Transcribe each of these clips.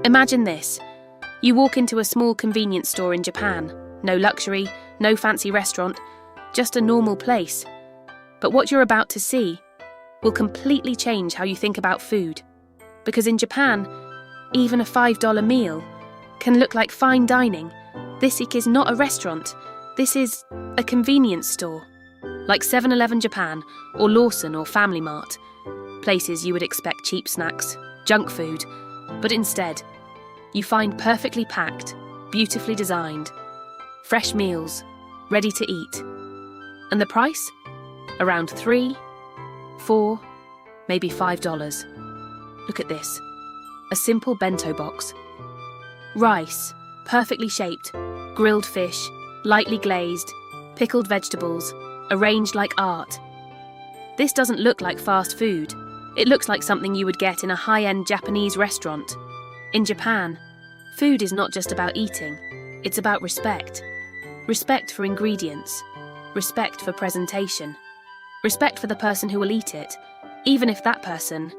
Imagine this. You walk into a small convenience store in Japan. No luxury, no fancy restaurant, just a normal place. But what you're about to see will completely change how you think about food. Because in Japan, even a $5 meal can look like fine dining. This is not a restaurant. This is a convenience store. Like 7-Eleven Japan, or Lawson or Family Mart. Places you would expect cheap snacks, junk food, but instead, you find perfectly packed, beautifully designed, fresh meals, ready to eat. And the price? Around $3, $4, maybe $5. Look at this. A simple bento box. Rice, perfectly shaped, grilled fish, lightly glazed, pickled vegetables, arranged like art. This doesn't look like fast food. It looks like something you would get in a high-end Japanese restaurant. In Japan, food is not just about eating, it's about respect. Respect for ingredients, respect for presentation, respect for the person who will eat it, even if that person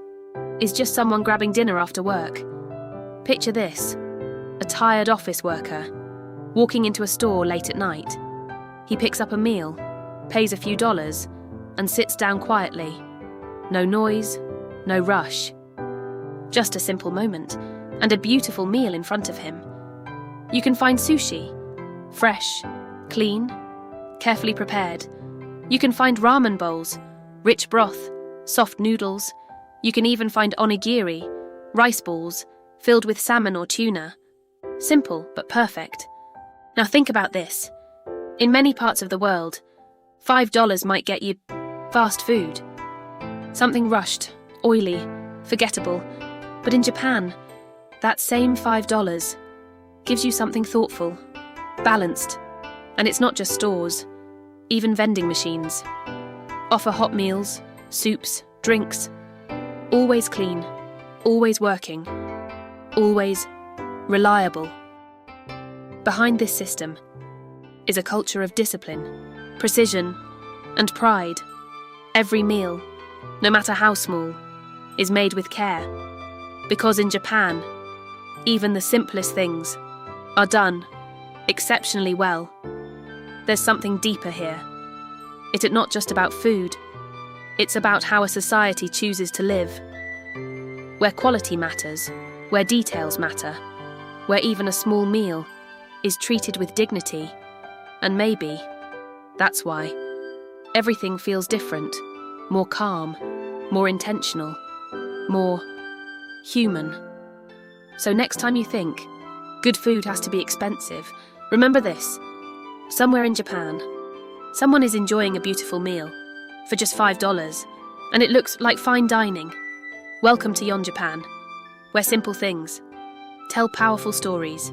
is just someone grabbing dinner after work. Picture this, a tired office worker, walking into a store late at night. He picks up a meal, pays a few dollars, and sits down quietly. No noise, no rush. Just a simple moment, and a beautiful meal in front of him. You can find sushi, fresh, clean, carefully prepared. You can find ramen bowls, rich broth, soft noodles. You can even find onigiri, rice balls, filled with salmon or tuna. Simple, but perfect. Now think about this. In many parts of the world, $5 might get you fast food. Something rushed, oily, forgettable. But in Japan, that same $5 gives you something thoughtful, balanced. And it's not just stores, even vending machines. Offer hot meals, soups, drinks. Always clean, always working, always reliable. Behind this system is a culture of discipline, precision, and pride. Every meal, no matter how small, is made with care. Because in Japan, even the simplest things are done exceptionally well. There's something deeper here. It's not just about food. It's about how a society chooses to live. Where quality matters, where details matter, where even a small meal is treated with dignity. And maybe that's why everything feels different, more calm, more intentional, more human. So next time you think good food has to be expensive, remember this. Somewhere in Japan, someone is enjoying a beautiful meal for just $5, and it looks like fine dining. Welcome to YonJapan, where simple things tell powerful stories.